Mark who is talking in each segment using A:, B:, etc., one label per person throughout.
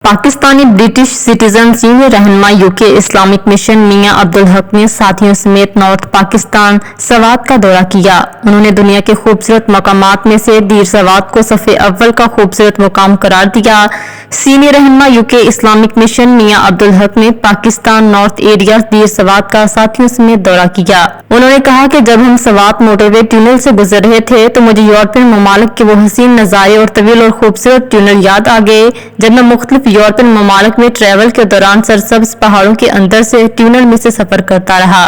A: Pakistani British citizen senior रहनुमा UK Islamic mission मियां अब्दुल हक ने साथियों समेत नॉर्थ पाकिस्तान सवात का दौरा किया। उन्होंने दुनिया के खूबसूरत मकामात में से दीर सवात को सफ़े अव्वल का खूबसूरत मुकाम करार दिया। सीनियर रहनुमा यूके इस्लामिक मिशन मियां अब्दुल हक ने पाकिस्तान नॉर्थ एरिया दीर सवात का साथियों समेत दौरा किया। उन्होंने कहा कि जब हम सवात मोटरवे ट्यूनल से गुजर रहे थे तो मुझे यूरोपियन ममालिक के वो हसीन नज़ारे और तवील और खूबसूरत ट्यूनल याद आ गए। जब मैं मुख्तलिफ यूरोपियन ममालिक में ट्रैवल के दौरान सरसब्ज पहाड़ों के अंदर से ट्यूनल में से सफर करता रहा।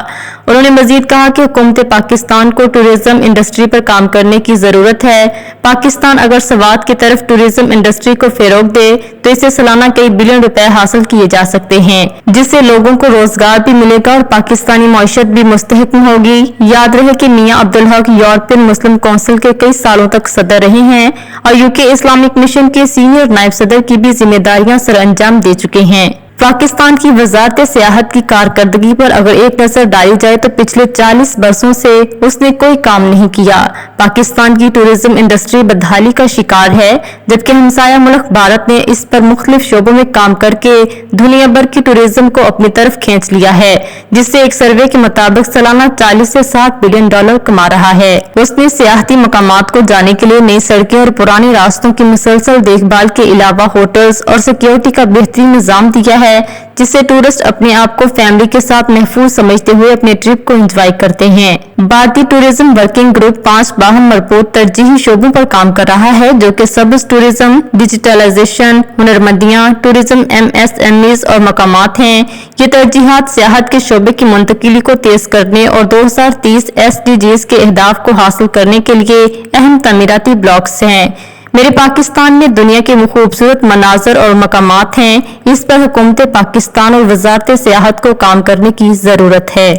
A: उन्होंने मजीद कहा कि हुकूमत पाकिस्तान को टूरिज्म इंडस्ट्री पर काम करने की जरूरत है। पाकिस्तान अगर सवात की तरफ टूरिज्म इंडस्ट्री को फरोग दे तो इससे सालाना कई बिलियन रुपए हासिल किए जा सकते हैं, जिससे लोगों को रोजगार भी मिलेगा और पाकिस्तानी मईशत भी मुस्तहकम होगी। याद रहे कि मियां अब्दुल हक यूरोपियन मुस्लिम कौंसिल के कई सालों तक सदर रहे हैं और यूके इस्लामिक मिशन के सीनियर नायब सदर की भी जिम्मेदारियां सर अंजाम दे चुके हैं। पाकिस्तान की वजारत सियाहत की कारकर्दगी पर अगर एक नजर डाली जाए तो पिछले 40 बरसों से उसने कोई काम नहीं किया। पाकिस्तान की टूरिज्म इंडस्ट्री बदहाली का शिकार है, जबकि हमसाया मुल्क भारत ने इस पर मुख्तलिफ शोबों में काम करके दुनिया भर की टूरिज्म को अपनी तरफ खींच लिया है, जिससे एक सर्वे के मुताबिक सालाना 40 से 60 बिलियन डॉलर कमा रहा है। उसने सियाहती मकामात को जाने के लिए नई सड़कें और पुराने रास्तों की मुसलसल देखभाल के अलावा होटल्स और सिक्योरिटी का बेहतरीन निजाम दिया है, जिससे टूरिस्ट अपने आप को फैमिली के साथ महफूज समझते हुए अपने ट्रिप को एंजॉय करते हैं। भारतीय टूरिज्म वर्किंग ग्रुप 5 बाहम मरबूत तरजीही शोबों पर काम कर रहा है, जो कि सब्ज टूरिज्म, डिजिटलाइजेशन, हुनरमंदियां, टूरिज्म MSMEs और मकामात हैं। ये तरजीहात सियाहत के शोबे की मुंतकिली को तेज करने और 2030 SDGs के अहदाफ को हासिल करने के लिए अहम तमीराती ब्लॉक्स हैं। मेरे पाकिस्तान में दुनिया के खूबसूरत मनाजर और मकामात हैं, इस पर हुकूमत पाकिस्तान और वजारत सियाहत को काम करने की जरूरत है।